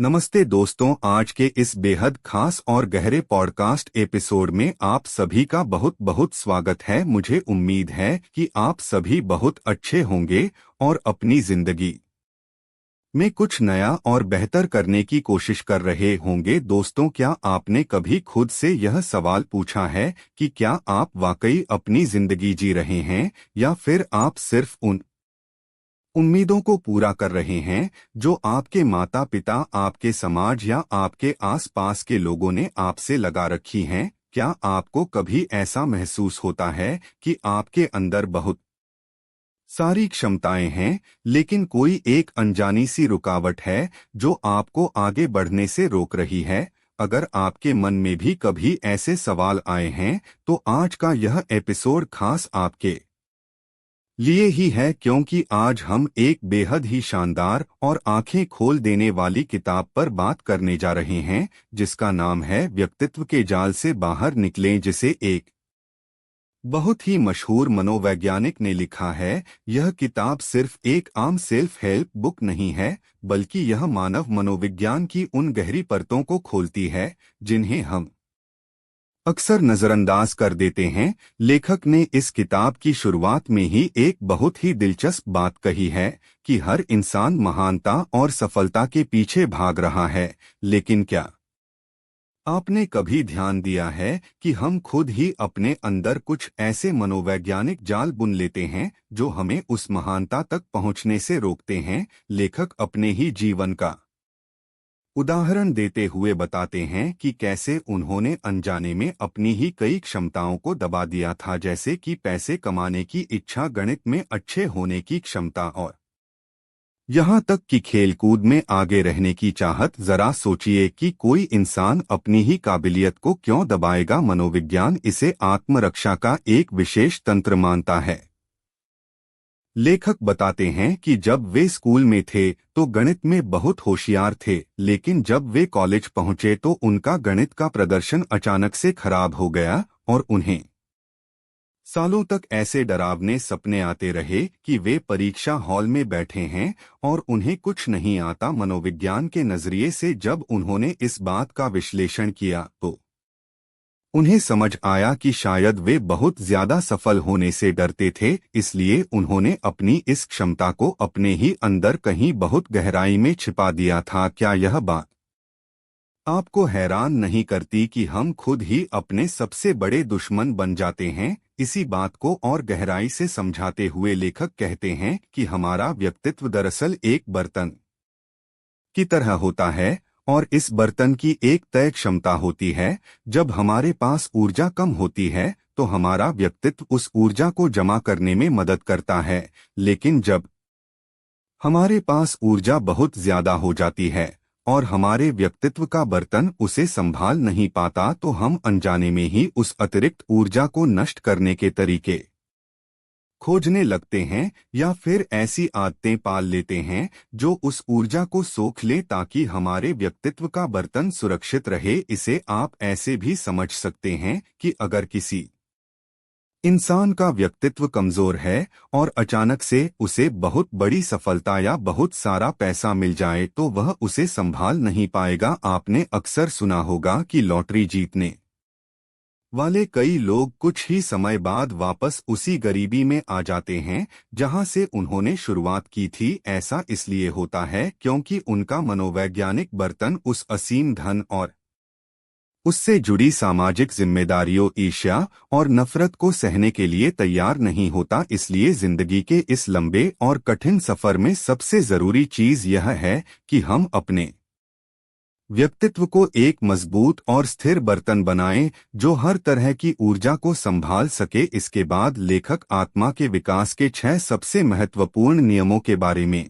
नमस्ते दोस्तों, आज के इस बेहद खास और गहरे पॉडकास्ट एपिसोड में आप सभी का बहुत बहुत स्वागत है। मुझे उम्मीद है कि आप सभी बहुत अच्छे होंगे और अपनी जिंदगी में कुछ नया और बेहतर करने की कोशिश कर रहे होंगे। दोस्तों, क्या आपने कभी खुद से यह सवाल पूछा है कि क्या आप वाकई अपनी जिंदगी जी रहे हैं या फिर आप सिर्फ उन उम्मीदों को पूरा कर रहे हैं जो आपके माता पिता, आपके समाज या आपके आसपास के लोगों ने आपसे लगा रखी हैं? क्या आपको कभी ऐसा महसूस होता है कि आपके अंदर बहुत सारी क्षमताएं हैं, लेकिन कोई एक अनजानी सी रुकावट है जो आपको आगे बढ़ने से रोक रही है? अगर आपके मन में भी कभी ऐसे सवाल आए हैं, तो आज का यह एपिसोड खास आपके लिए ही है, क्योंकि आज हम एक बेहद ही शानदार और आंखें खोल देने वाली किताब पर बात करने जा रहे हैं, जिसका नाम है व्यक्तित्व के जाल से बाहर निकलें, जिसे एक बहुत ही मशहूर मनोवैज्ञानिक ने लिखा है। यह किताब सिर्फ एक आम सेल्फ हेल्प बुक नहीं है, बल्कि यह मानव मनोविज्ञान की उन गहरी परतों को खोलती है जिन्हें हम अक्सर नजरअंदाज कर देते हैं। लेखक ने इस किताब की शुरुआत में ही एक बहुत ही दिलचस्प बात कही है कि हर इंसान महानता और सफलता के पीछे भाग रहा है, लेकिन क्या आपने कभी ध्यान दिया है कि हम खुद ही अपने अंदर कुछ ऐसे मनोवैज्ञानिक जाल बुन लेते हैं जो हमें उस महानता तक पहुंचने से रोकते हैं? लेखक अपने ही जीवन का उदाहरण देते हुए बताते हैं कि कैसे उन्होंने अनजाने में अपनी ही कई क्षमताओं को दबा दिया था, जैसे कि पैसे कमाने की इच्छा, गणित में अच्छे होने की क्षमता और यहाँ तक कि खेलकूद में आगे रहने की चाहत। जरा सोचिए कि कोई इंसान अपनी ही काबिलियत को क्यों दबाएगा। मनोविज्ञान इसे आत्मरक्षा का एक विशेष तंत्र मानता है। लेखक बताते हैं कि जब वे स्कूल में थे तो गणित में बहुत होशियार थे, लेकिन जब वे कॉलेज पहुंचे तो उनका गणित का प्रदर्शन अचानक से खराब हो गया और उन्हें सालों तक ऐसे डरावने सपने आते रहे कि वे परीक्षा हॉल में बैठे हैं और उन्हें कुछ नहीं आता। मनोविज्ञान के नजरिए से जब उन्होंने इस बात का विश्लेषण किया तो उन्हें समझ आया कि शायद वे बहुत ज्यादा सफल होने से डरते थे, इसलिए उन्होंने अपनी इस क्षमता को अपने ही अंदर कहीं बहुत गहराई में छिपा दिया था। क्या यह बात आपको हैरान नहीं करती कि हम खुद ही अपने सबसे बड़े दुश्मन बन जाते हैं? इसी बात को और गहराई से समझाते हुए लेखक कहते हैं कि हमारा व्यक्तित्व दरअसल एक बर्तन की तरह होता है और इस बर्तन की एक तय क्षमता होती है। जब हमारे पास ऊर्जा कम होती है तो हमारा व्यक्तित्व उस ऊर्जा को जमा करने में मदद करता है, लेकिन जब हमारे पास ऊर्जा बहुत ज्यादा हो जाती है और हमारे व्यक्तित्व का बर्तन उसे संभाल नहीं पाता, तो हम अनजाने में ही उस अतिरिक्त ऊर्जा को नष्ट करने के तरीके खोजने लगते हैं या फिर ऐसी आदतें पाल लेते हैं जो उस ऊर्जा को सोख ले ताकि हमारे व्यक्तित्व का बर्तन सुरक्षित रहे। इसे आप ऐसे भी समझ सकते हैं कि अगर किसी इंसान का व्यक्तित्व कमजोर है और अचानक से उसे बहुत बड़ी सफलता या बहुत सारा पैसा मिल जाए तो वह उसे संभाल नहीं पाएगा। आपने अक्सर सुना होगा कि लॉटरी जीतने वाले कई लोग कुछ ही समय बाद वापस उसी गरीबी में आ जाते हैं जहां से उन्होंने शुरुआत की थी। ऐसा इसलिए होता है क्योंकि उनका मनोवैज्ञानिक बर्तन उस असीम धन और उससे जुड़ी सामाजिक जिम्मेदारियों, ईर्ष्या और नफरत को सहने के लिए तैयार नहीं होता। इसलिए जिंदगी के इस लंबे और कठिन सफर में सबसे जरूरी चीज यह है कि हम अपने व्यक्तित्व को एक मजबूत और स्थिर बर्तन बनाएं जो हर तरह की ऊर्जा को संभाल सके। इसके बाद लेखक आत्मा के विकास के 6 सबसे महत्वपूर्ण नियमों के बारे में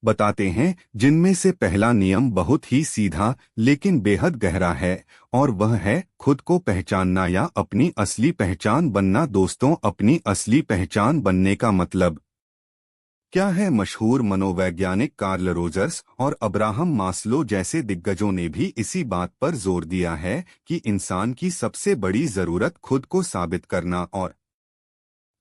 बताते हैं, जिनमें से पहला नियम बहुत ही सीधा लेकिन बेहद गहरा है और वह है खुद को पहचानना या अपनी असली पहचान बनना। दोस्तों, अपनी असली पहचान बनने का मतलब क्या है? मशहूर मनोवैज्ञानिक कार्ल रोजर्स और अब्राहम मास्लो जैसे दिग्गजों ने भी इसी बात पर जोर दिया है कि इंसान की सबसे बड़ी जरूरत खुद को साबित करना और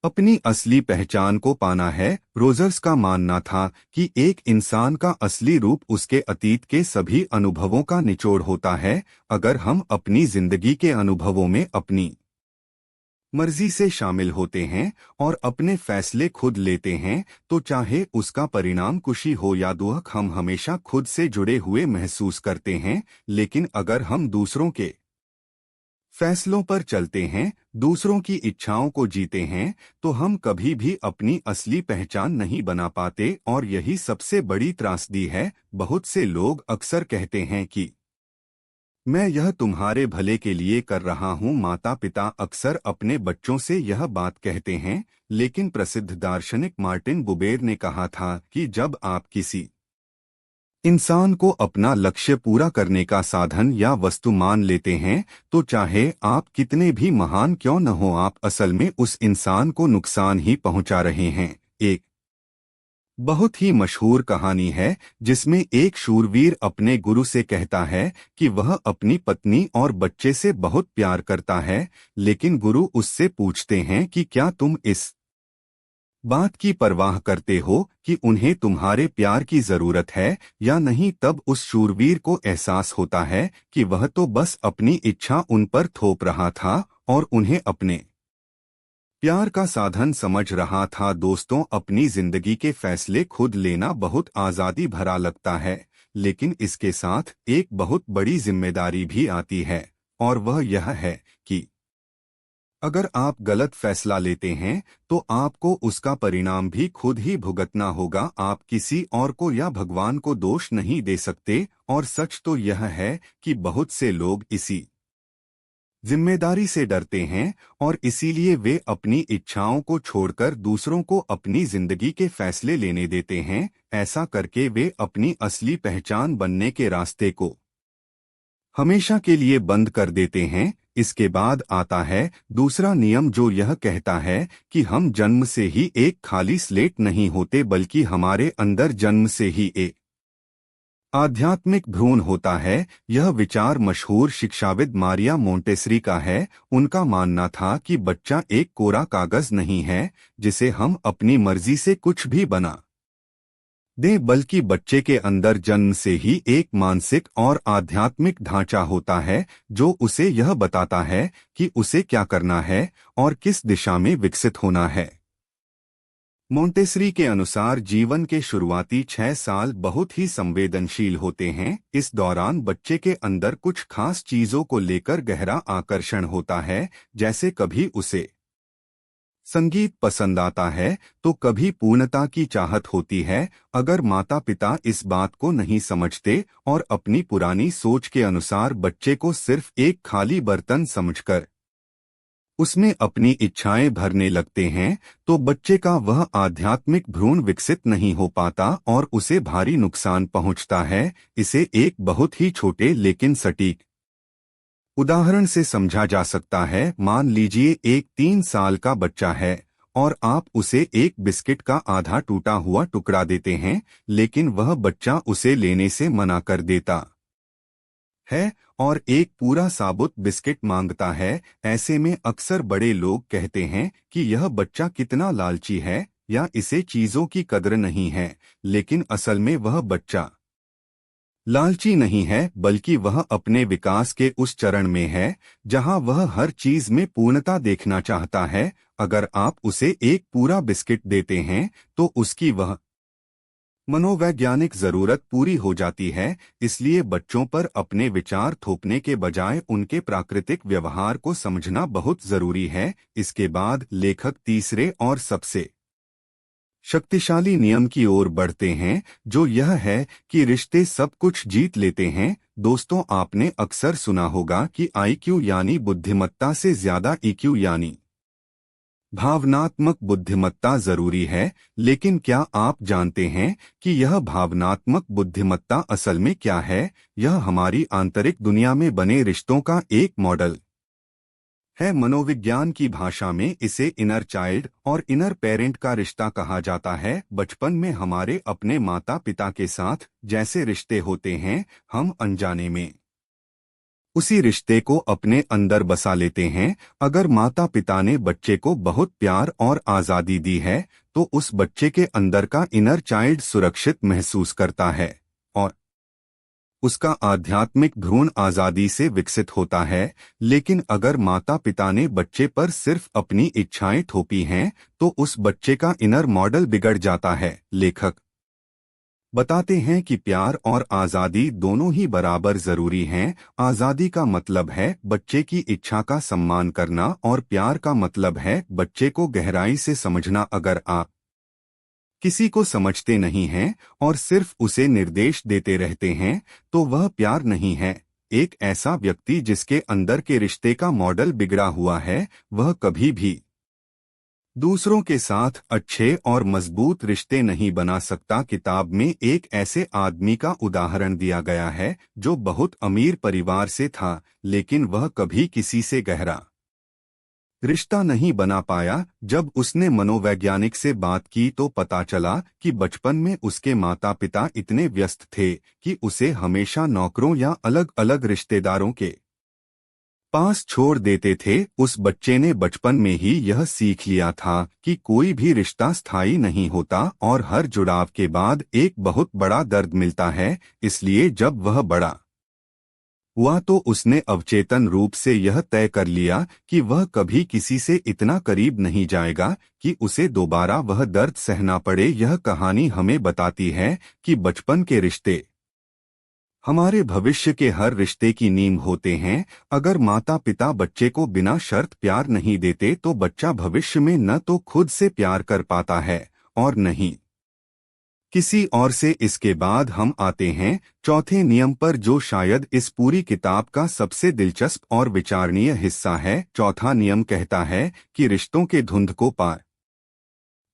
अपनी असली पहचान को पाना है। रोजर्स का मानना था कि एक इंसान का असली रूप उसके अतीत के सभी अनुभवों का निचोड़ होता है। अगर हम अपनी जिंदगी के अनुभवों में अपनी मर्जी से शामिल होते हैं और अपने फैसले खुद लेते हैं, तो चाहे उसका परिणाम खुशी हो या दुख, हम हमेशा खुद से जुड़े हुए महसूस करते हैं। लेकिन अगर हम दूसरों के फैसलों पर चलते हैं, दूसरों की इच्छाओं को जीते हैं, तो हम कभी भी अपनी असली पहचान नहीं बना पाते। और यही सबसे बड़ी त्रासदी है। बहुत से लोग अक्सर कहते हैं कि मैं यह तुम्हारे भले के लिए कर रहा हूँ। माता पिता अक्सर अपने बच्चों से यह बात कहते हैं, लेकिन प्रसिद्ध दार्शनिक मार्टिन बुबेर ने कहा था कि जब आप किसी इंसान को अपना लक्ष्य पूरा करने का साधन या वस्तु मान लेते हैं, तो चाहे आप कितने भी महान क्यों न हो, आप असल में उस इंसान को नुकसान ही पहुंचा रहे हैं। एक बहुत ही मशहूर कहानी है जिसमें एक शूरवीर अपने गुरु से कहता है कि वह अपनी पत्नी और बच्चे से बहुत प्यार करता है, लेकिन गुरु उससे पूछते हैं कि क्या तुम इस बात की परवाह करते हो कि उन्हें तुम्हारे प्यार की जरूरत है या नहीं। तब उस शूरवीर को एहसास होता है कि वह तो बस अपनी इच्छा उन पर थोप रहा था और उन्हें अपने प्यार का साधन समझ रहा था। दोस्तों, अपनी जिंदगी के फैसले खुद लेना बहुत आज़ादी भरा लगता है, लेकिन इसके साथ एक बहुत बड़ी जिम्मेदारी भी आती है, और वह यह है कि अगर आप गलत फैसला लेते हैं तो आपको उसका परिणाम भी खुद ही भुगतना होगा। आप किसी और को या भगवान को दोष नहीं दे सकते। और सच तो यह है कि बहुत से लोग इसी जिम्मेदारी से डरते हैं और इसीलिए वे अपनी इच्छाओं को छोड़कर दूसरों को अपनी जिंदगी के फैसले लेने देते हैं। ऐसा करके वे अपनी असली पहचान बनने के रास्ते को हमेशा के लिए बंद कर देते हैं। इसके बाद आता है दूसरा नियम, जो यह कहता है कि हम जन्म से ही एक खाली स्लेट नहीं होते, बल्कि हमारे अंदर जन्म से ही एक आध्यात्मिक भ्रूण होता है। यह विचार मशहूर शिक्षाविद मारिया मोंटेसरी का है। उनका मानना था कि बच्चा एक कोरा कागज नहीं है जिसे हम अपनी मर्जी से कुछ भी बना दें, बल्कि बच्चे के अंदर जन्म से ही एक मानसिक और आध्यात्मिक ढांचा होता है जो उसे यह बताता है कि उसे क्या करना है और किस दिशा में विकसित होना है। मोंटेसरी के अनुसार जीवन के शुरुआती 6 साल बहुत ही संवेदनशील होते हैं। इस दौरान बच्चे के अंदर कुछ खास चीजों को लेकर गहरा आकर्षण होता है, जैसे कभी उसे संगीत पसंद आता है तो कभी पूर्णता की चाहत होती है। अगर माता पिता इस बात को नहीं समझते और अपनी पुरानी सोच के अनुसार बच्चे को सिर्फ एक खाली बर्तन समझकर उसमें अपनी इच्छाएं भरने लगते हैं, तो बच्चे का वह आध्यात्मिक भ्रूण विकसित नहीं हो पाता और उसे भारी नुकसान पहुंचता है। इसे एक बहुत ही छोटे लेकिन सटीक उदाहरण से समझा जा सकता है। मान लीजिए एक 3 साल का बच्चा है और आप उसे एक बिस्किट का आधा टूटा हुआ टुकड़ा देते हैं, लेकिन वह बच्चा उसे लेने से मना कर देता है और एक पूरा साबुत बिस्किट मांगता है। ऐसे में अक्सर बड़े लोग कहते हैं कि यह बच्चा कितना लालची है या इसे चीजों की कद्र नहीं है, लेकिन असल में वह बच्चा लालची नहीं है, बल्कि वह अपने विकास के उस चरण में है जहां वह हर चीज में पूर्णता देखना चाहता है। अगर आप उसे एक पूरा बिस्किट देते हैं तो उसकी वह मनोवैज्ञानिक जरूरत पूरी हो जाती है। इसलिए बच्चों पर अपने विचार थोपने के बजाय उनके प्राकृतिक व्यवहार को समझना बहुत जरूरी है। इसके बाद लेखक तीसरे और सबसे शक्तिशाली नियम की ओर बढ़ते हैं, जो यह है कि रिश्ते सब कुछ जीत लेते हैं। दोस्तों, आपने अक्सर सुना होगा कि आईक्यू यानी बुद्धिमत्ता से ज्यादा ईक्यू यानी भावनात्मक बुद्धिमत्ता जरूरी है। लेकिन क्या आप जानते हैं कि यह भावनात्मक बुद्धिमत्ता असल में क्या है? यह हमारी आंतरिक दुनिया में बने रिश्तों का एक मॉडल है। मनोविज्ञान की भाषा में इसे इनर चाइल्ड और इनर पेरेंट का रिश्ता कहा जाता है। बचपन में हमारे अपने माता पिता के साथ जैसे रिश्ते होते हैं, हम अनजाने में उसी रिश्ते को अपने अंदर बसा लेते हैं। अगर माता पिता ने बच्चे को बहुत प्यार और आज़ादी दी है तो उस बच्चे के अंदर का इनर चाइल्ड सुरक्षित महसूस करता है और उसका आध्यात्मिक भ्रूण आज़ादी से विकसित होता है। लेकिन अगर माता पिता ने बच्चे पर सिर्फ अपनी इच्छाएं थोपी हैं तो उस बच्चे का इनर मॉडल बिगड़ जाता है। लेखक बताते हैं कि प्यार और आज़ादी दोनों ही बराबर जरूरी हैं। आज़ादी का मतलब है बच्चे की इच्छा का सम्मान करना और प्यार का मतलब है बच्चे को गहराई से समझना। अगर आप किसी को समझते नहीं हैं और सिर्फ उसे निर्देश देते रहते हैं तो वह प्यार नहीं है। एक ऐसा व्यक्ति जिसके अंदर के रिश्ते का मॉडल बिगड़ा हुआ है वह कभी भी दूसरों के साथ अच्छे और मजबूत रिश्ते नहीं बना सकता। किताब में एक ऐसे आदमी का उदाहरण दिया गया है जो बहुत अमीर परिवार से था लेकिन वह कभी किसी से गहरा रिश्ता नहीं बना पाया। जब उसने मनोवैज्ञानिक से बात की तो पता चला कि बचपन में उसके माता पिता इतने व्यस्त थे कि उसे हमेशा नौकरों या अलग अलग रिश्तेदारों के पास छोड़ देते थे। उस बच्चे ने बचपन में ही यह सीख लिया था कि कोई भी रिश्ता स्थायी नहीं होता और हर जुड़ाव के बाद एक बहुत बड़ा दर्द मिलता है। इसलिए जब वह बड़ा हुआ तो उसने अवचेतन रूप से यह तय कर लिया कि वह कभी किसी से इतना करीब नहीं जाएगा कि उसे दोबारा वह दर्द सहना पड़े। यह कहानी हमें बताती है कि बचपन के रिश्ते हमारे भविष्य के हर रिश्ते की नींव होते हैं। अगर माता पिता बच्चे को बिना शर्त प्यार नहीं देते तो बच्चा भविष्य में न तो खुद से प्यार कर पाता है और नहीं किसी और से। इसके बाद हम आते हैं चौथे नियम पर जो शायद इस पूरी किताब का सबसे दिलचस्प और विचारणीय हिस्सा है। चौथा नियम कहता है कि रिश्तों के धुंध को पार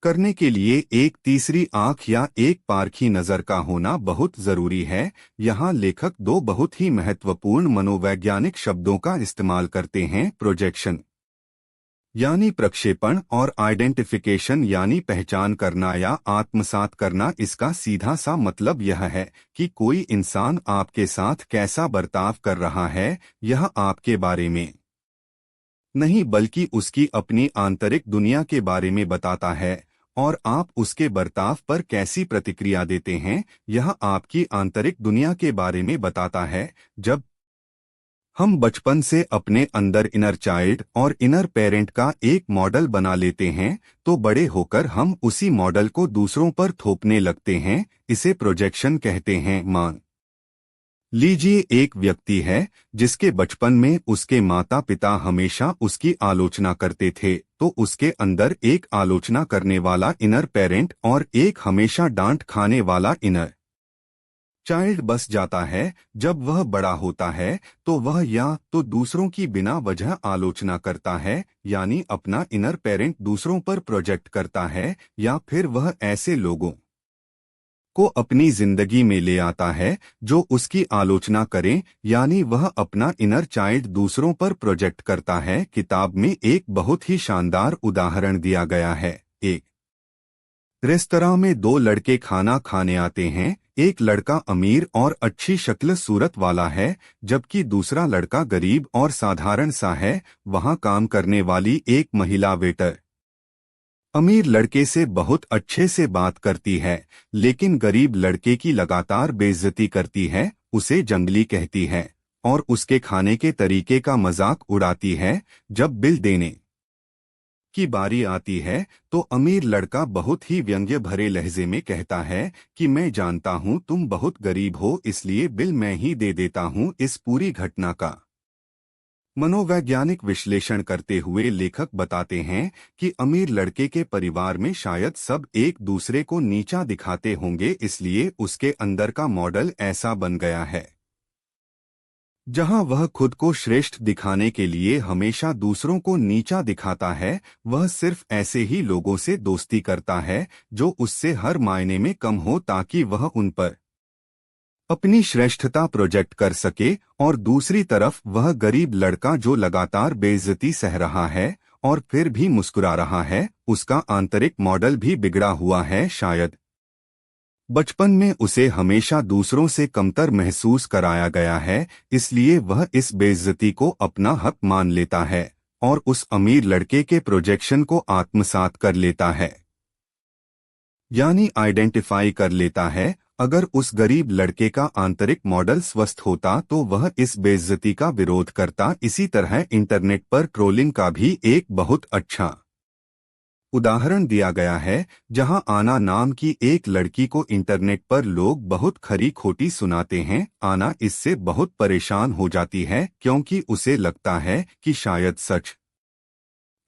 करने के लिए एक तीसरी आंख या एक पारखी नजर का होना बहुत जरूरी है। यहाँ लेखक दो बहुत ही महत्वपूर्ण मनोवैज्ञानिक शब्दों का इस्तेमाल करते हैं, प्रोजेक्शन यानी प्रक्षेपण और आइडेंटिफिकेशन यानी पहचान करना या आत्मसात करना। इसका सीधा सा मतलब यह है कि कोई इंसान आपके साथ कैसा बर्ताव कर रहा है यह आपके बारे में नहीं बल्कि उसकी अपनी आंतरिक दुनिया के बारे में बताता है और आप उसके बर्ताव पर कैसी प्रतिक्रिया देते हैं यह आपकी आंतरिक दुनिया के बारे में बताता है। जब हम बचपन से अपने अंदर इनर चाइल्ड और इनर पेरेंट का एक मॉडल बना लेते हैं तो बड़े होकर हम उसी मॉडल को दूसरों पर थोपने लगते हैं। इसे प्रोजेक्शन कहते हैं। मान लीजिए एक व्यक्ति है जिसके बचपन में उसके माता पिता हमेशा उसकी आलोचना करते थे तो उसके अंदर एक आलोचना करने वाला इनर पेरेंट और एक हमेशा डांट खाने वाला इनर चाइल्ड बस जाता है। जब वह बड़ा होता है तो वह या तो दूसरों की बिना वजह आलोचना करता है यानी अपना इनर पेरेंट दूसरों पर प्रोजेक्ट करता है या फिर वह ऐसे लोगों को अपनी जिंदगी में ले आता है जो उसकी आलोचना करें यानी वह अपना इनर चाइल्ड दूसरों पर प्रोजेक्ट करता है। किताब में एक बहुत ही शानदार उदाहरण दिया गया है। एक रेस्तरां में दो लड़के खाना खाने आते हैं। एक लड़का अमीर और अच्छी शक्ल सूरत वाला है जबकि दूसरा लड़का गरीब और साधारण सा है। वहां काम करने वाली एक महिला वेटर अमीर लड़के से बहुत अच्छे से बात करती है लेकिन गरीब लड़के की लगातार बेइज्जती करती है, उसे जंगली कहती है और उसके खाने के तरीके का मजाक उड़ाती है। जब बिल देने की बारी आती है तो अमीर लड़का बहुत ही व्यंग्य भरे लहजे में कहता है कि मैं जानता हूं तुम बहुत गरीब हो इसलिए बिल मैं ही दे देता हूं। इस पूरी घटना का मनोवैज्ञानिक विश्लेषण करते हुए लेखक बताते हैं कि अमीर लड़के के परिवार में शायद सब एक दूसरे को नीचा दिखाते होंगे इसलिए उसके अंदर का मॉडल ऐसा बन गया है जहां वह खुद को श्रेष्ठ दिखाने के लिए हमेशा दूसरों को नीचा दिखाता है। वह सिर्फ ऐसे ही लोगों से दोस्ती करता है जो उससे हर मायने में कम हो ताकि वह उन पर अपनी श्रेष्ठता प्रोजेक्ट कर सके। और दूसरी तरफ वह गरीब लड़का जो लगातार बेइज्जती सह रहा है और फिर भी मुस्कुरा रहा है, उसका आंतरिक मॉडल भी बिगड़ा हुआ है। शायद बचपन में उसे हमेशा दूसरों से कमतर महसूस कराया गया है, इसलिए वह इस बेइज्जती को अपना हक मान लेता है और उस अमीर लड़के के प्रोजेक्शन को आत्मसात कर लेता है, यानी आइडेंटिफाई कर लेता है। अगर उस गरीब लड़के का आंतरिक मॉडल स्वस्थ होता तो वह इस बेइज्जती का विरोध करता। इसी तरह इंटरनेट पर ट्रोलिंग का भी एक बहुत अच्छा उदाहरण दिया गया है, जहां आना नाम की एक लड़की को इंटरनेट पर लोग बहुत खरी खोटी सुनाते हैं। आना इससे बहुत परेशान हो जाती है क्योंकि उसे लगता है कि शायद सच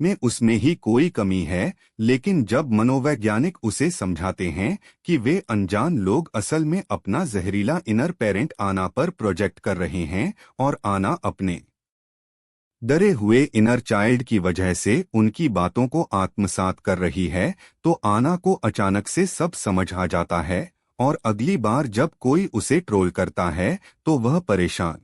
में उसमें ही कोई कमी है, लेकिन जब मनोवैज्ञानिक उसे समझाते हैं कि वे अनजान लोग असल में अपना जहरीला इनर पेरेंट आना पर प्रोजेक्ट कर रहे हैं और आना अपने डरे हुए इनर चाइल्ड की वजह से उनकी बातों को आत्मसात कर रही है, तो आना को अचानक से सब समझ आ जाता है और अगली बार जब कोई उसे ट्रोल करता है तो वह परेशान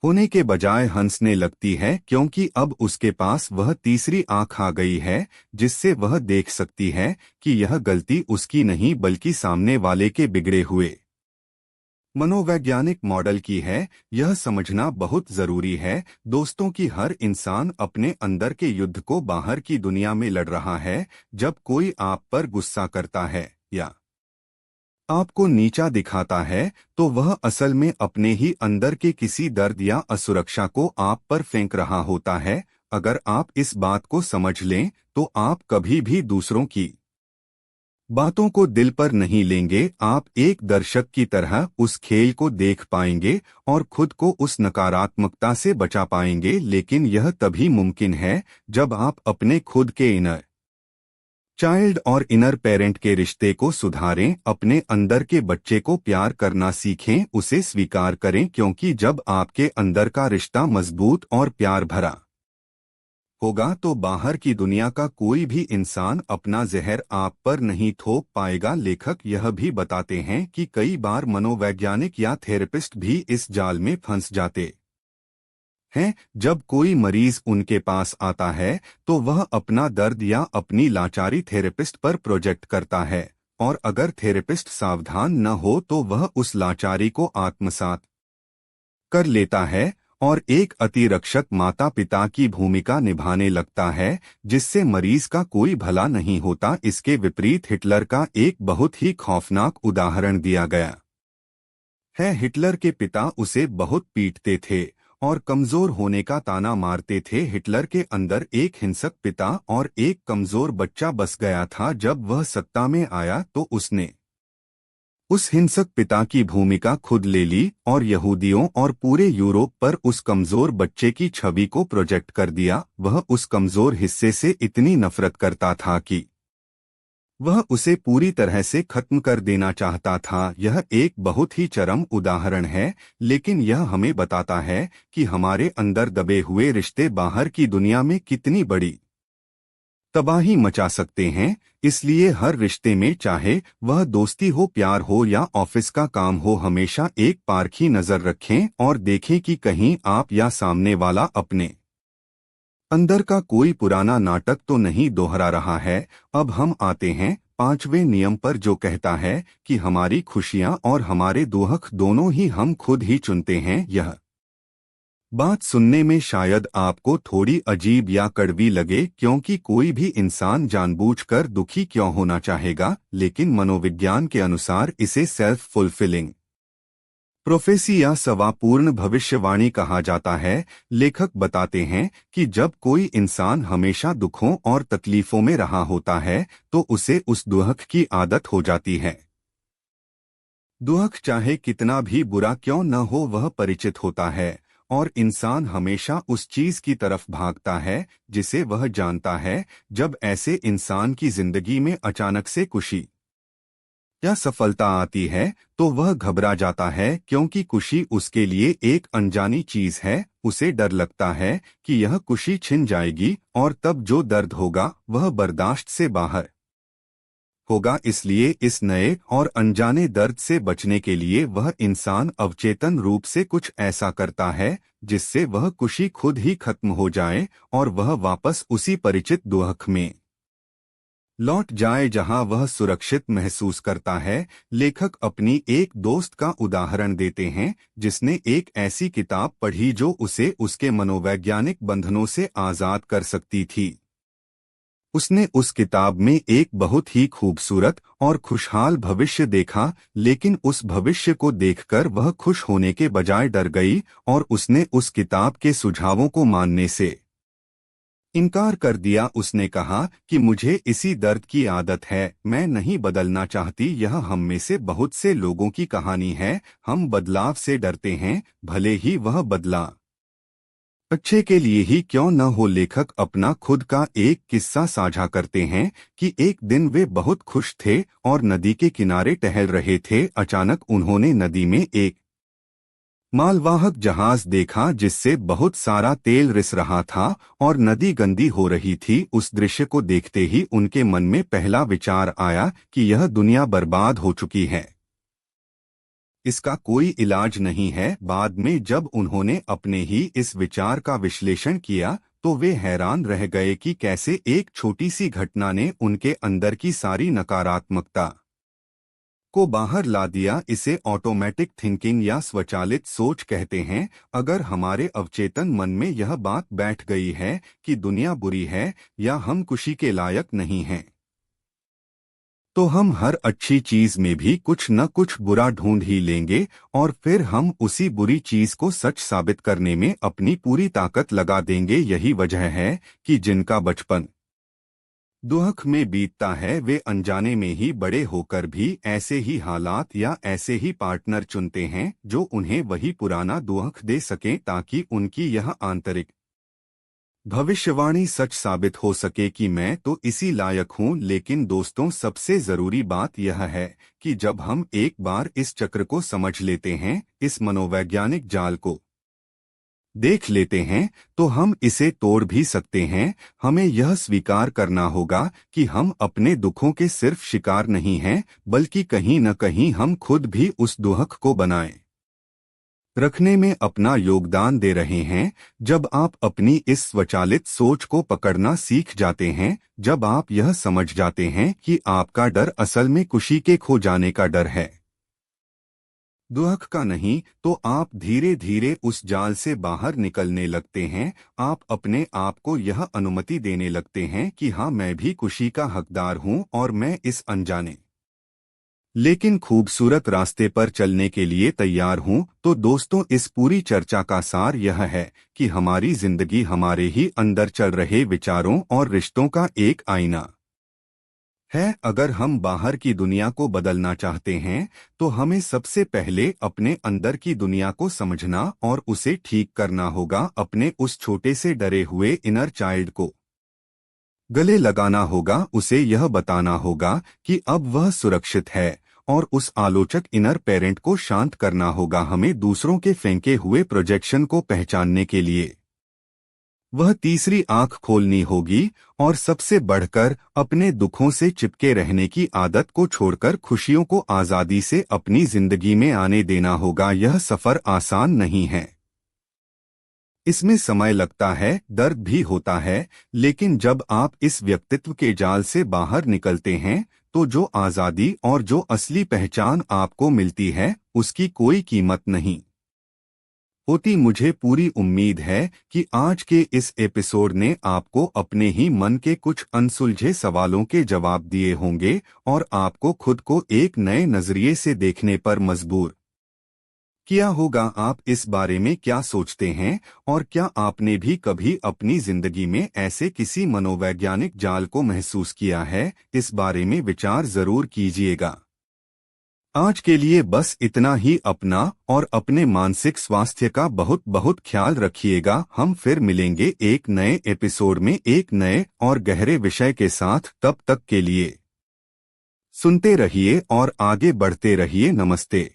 होने के बजाय हंसने लगती है, क्योंकि अब उसके पास वह तीसरी आंख आ गई है जिससे वह देख सकती है कि यह गलती उसकी नहीं बल्कि सामने वाले के बिगड़े हुए मनोवैज्ञानिक मॉडल की है। यह समझना बहुत जरूरी है दोस्तों कि हर इंसान अपने अंदर के युद्ध को बाहर की दुनिया में लड़ रहा है। जब कोई आप पर गुस्सा करता है या आपको नीचा दिखाता है, तो वह असल में अपने ही अंदर के किसी दर्द या असुरक्षा को आप पर फेंक रहा होता है। अगर आप इस बात को समझ लें तो आप कभी भी दूसरों की बातों को दिल पर नहीं लेंगे। आप एक दर्शक की तरह उस खेल को देख पाएंगे और खुद को उस नकारात्मकता से बचा पाएंगे। लेकिन यह तभी मुमकिन है जब आप अपने खुद के इनर चाइल्ड और इनर पेरेंट के रिश्ते को सुधारें, अपने अंदर के बच्चे को प्यार करना सीखें, उसे स्वीकार करें, क्योंकि जब आपके अंदर का रिश्ता मजबूत और प्यार भरा होगा तो बाहर की दुनिया का कोई भी इंसान अपना जहर आप पर नहीं थोप पाएगा। लेखक यह भी बताते हैं कि कई बार मनोवैज्ञानिक या थेरेपिस्ट भी इस जाल में फंस जाते हैं। जब कोई मरीज उनके पास आता है तो वह अपना दर्द या अपनी लाचारी थेरेपिस्ट पर प्रोजेक्ट करता है, और अगर थेरेपिस्ट सावधान न हो तो वह उस लाचारी को आत्मसात कर लेता है और एक अतिरक्षक माता पिता की भूमिका निभाने लगता है, जिससे मरीज का कोई भला नहीं होता। इसके विपरीत हिटलर का एक बहुत ही खौफनाक उदाहरण दिया गया है। हिटलर के पिता उसे बहुत पीटते थे और कमजोर होने का ताना मारते थे। हिटलर के अंदर एक हिंसक पिता और एक कमजोर बच्चा बस गया था। जब वह सत्ता में आया तो उसने उस हिंसक पिता की भूमिका खुद ले ली और यहूदियों और पूरे यूरोप पर उस कमजोर बच्चे की छवि को प्रोजेक्ट कर दिया। वह उस कमजोर हिस्से से इतनी नफरत करता था कि वह उसे पूरी तरह से खत्म कर देना चाहता था। यह एक बहुत ही चरम उदाहरण है, लेकिन यह हमें बताता है कि हमारे अंदर दबे हुए रिश्ते बाहर की दुनिया में कितनी बड़ी तबाही मचा सकते हैं। इसलिए हर रिश्ते में, चाहे वह दोस्ती हो, प्यार हो या ऑफिस का काम हो, हमेशा एक पारखी नजर रखें और देखें कि कहीं आप या सामने वाला अपने अंदर का कोई पुराना नाटक तो नहीं दोहरा रहा है। अब हम आते हैं पांचवें नियम पर, जो कहता है कि हमारी खुशियां और हमारे दुख दोनों ही हम खुद ही चुनते हैं। यह बात सुनने में शायद आपको थोड़ी अजीब या कड़वी लगे, क्योंकि कोई भी इंसान जानबूझकर दुखी क्यों होना चाहेगा, लेकिन मनोविज्ञान के अनुसार इसे सेल्फ फुलफिलिंग प्रोफेसी या सवापूर्ण भविष्यवाणी कहा जाता है। लेखक बताते हैं कि जब कोई इंसान हमेशा दुखों और तकलीफों में रहा होता है तो उसे उस दुख की आदत हो जाती है। दुख चाहे कितना भी बुरा क्यों न हो, वह परिचित होता है और इंसान हमेशा उस चीज की तरफ भागता है जिसे वह जानता है। जब ऐसे इंसान की जिंदगी में अचानक से खुशी या सफलता आती है तो वह घबरा जाता है, क्योंकि खुशी उसके लिए एक अनजानी चीज है। उसे डर लगता है कि यह खुशी छिन जाएगी और तब जो दर्द होगा वह बर्दाश्त से बाहर होगा। इसलिए इस नए और अनजाने दर्द से बचने के लिए वह इंसान अवचेतन रूप से कुछ ऐसा करता है जिससे वह खुशी खुद ही खत्म हो जाए और वह वापस उसी परिचित दुख में लौट जाए जहां वह सुरक्षित महसूस करता है। लेखक अपनी एक दोस्त का उदाहरण देते हैं जिसने एक ऐसी किताब पढ़ी जो उसे उसके मनोवैज्ञानिक बंधनों से आजाद कर सकती थी। उसने उस किताब में एक बहुत ही खूबसूरत और खुशहाल भविष्य देखा, लेकिन उस भविष्य को देखकर वह खुश होने के बजाय डर गई और उसने उस किताब के सुझावों को मानने से इनकार कर दिया। उसने कहा कि मुझे इसी दर्द की आदत है, मैं नहीं बदलना चाहती। यह हम में से बहुत से लोगों की कहानी है। हम बदलाव से डरते हैं, भले ही वह बदला अच्छे के लिए ही क्यों न हो। लेखक अपना खुद का एक किस्सा साझा करते हैं कि एक दिन वे बहुत खुश थे और नदी के किनारे टहल रहे थे। अचानक उन्होंने नदी में एक मालवाहक जहाज देखा जिससे बहुत सारा तेल रिस रहा था और नदी गंदी हो रही थी। उस दृश्य को देखते ही उनके मन में पहला विचार आया कि यह दुनिया बर्बाद हो चुकी है, इसका कोई इलाज नहीं है। बाद में जब उन्होंने अपने ही इस विचार का विश्लेषण किया तो वे हैरान रह गए कि कैसे एक छोटी सी घटना ने उनके अंदर की सारी नकारात्मकता को बाहर ला दिया। इसे ऑटोमेटिक थिंकिंग या स्वचालित सोच कहते हैं। अगर हमारे अवचेतन मन में यह बात बैठ गई है कि दुनिया बुरी है या हम खुशी के लायक नहीं हैं, तो हम हर अच्छी चीज में भी कुछ न कुछ बुरा ढूंढ ही लेंगे और फिर हम उसी बुरी चीज को सच साबित करने में अपनी पूरी ताकत लगा देंगे। यही वजह है कि जिनका बचपन दुख में बीतता है वे अनजाने में ही बड़े होकर भी ऐसे ही हालात या ऐसे ही पार्टनर चुनते हैं जो उन्हें वही पुराना दुख दे सकें, ताकि उनकी यह आंतरिक भविष्यवाणी सच साबित हो सके कि मैं तो इसी लायक हूँ। लेकिन दोस्तों, सबसे जरूरी बात यह है कि जब हम एक बार इस चक्र को समझ लेते हैं, इस मनोवैज्ञानिक जाल को देख लेते हैं, तो हम इसे तोड़ भी सकते हैं। हमें यह स्वीकार करना होगा कि हम अपने दुखों के सिर्फ शिकार नहीं हैं, बल्कि कहीं न कहीं हम खुद भी उस दुख को बनाए रखने में अपना योगदान दे रहे हैं। जब आप अपनी इस स्वचालित सोच को पकड़ना सीख जाते हैं, जब आप यह समझ जाते हैं कि आपका डर असल में खुशी के खो जाने का डर है, दुख का नहीं, तो आप धीरे धीरे उस जाल से बाहर निकलने लगते हैं। आप अपने आप को यह अनुमति देने लगते हैं कि हाँ, मैं भी खुशी का हकदार हूँ और मैं इस अनजाने लेकिन खूबसूरत रास्ते पर चलने के लिए तैयार हूँ। तो दोस्तों, इस पूरी चर्चा का सार यह है कि हमारी जिंदगी हमारे ही अंदर चल रहे विचारों और रिश्तों का एक आईना है। अगर हम बाहर की दुनिया को बदलना चाहते हैं तो हमें सबसे पहले अपने अंदर की दुनिया को समझना और उसे ठीक करना होगा। अपने उस छोटे से डरे हुए इनर चाइल्ड को गले लगाना होगा, उसे यह बताना होगा कि अब वह सुरक्षित है, और उस आलोचक इनर पेरेंट को शांत करना होगा। हमें दूसरों के फेंके हुए प्रोजेक्शन को पहचानने के लिए वह तीसरी आंख खोलनी होगी और सबसे बढ़कर अपने दुखों से चिपके रहने की आदत को छोड़कर खुशियों को आजादी से अपनी जिंदगी में आने देना होगा। यह सफर आसान नहीं है, इसमें समय लगता है, दर्द भी होता है, लेकिन जब आप इस व्यक्तित्व के जाल से बाहर निकलते हैं तो जो आजादी और जो असली पहचान आपको मिलती है उसकी कोई कीमत नहीं होती। मुझे पूरी उम्मीद है कि आज के इस एपिसोड ने आपको अपने ही मन के कुछ अनसुलझे सवालों के जवाब दिए होंगे और आपको खुद को एक नए नजरिए से देखने पर मजबूर किया होगा। आप इस बारे में क्या सोचते हैं, और क्या आपने भी कभी अपनी जिंदगी में ऐसे किसी मनोवैज्ञानिक जाल को महसूस किया है? इस बारे में विचार जरूर कीजिएगा। आज के लिए बस इतना ही। अपना और अपने मानसिक स्वास्थ्य का बहुत बहुत ख्याल रखिएगा। हम फिर मिलेंगे एक नए एपिसोड में एक नए और गहरे विषय के साथ। तब तक के लिए सुनते रहिए और आगे बढ़ते रहिए। नमस्ते।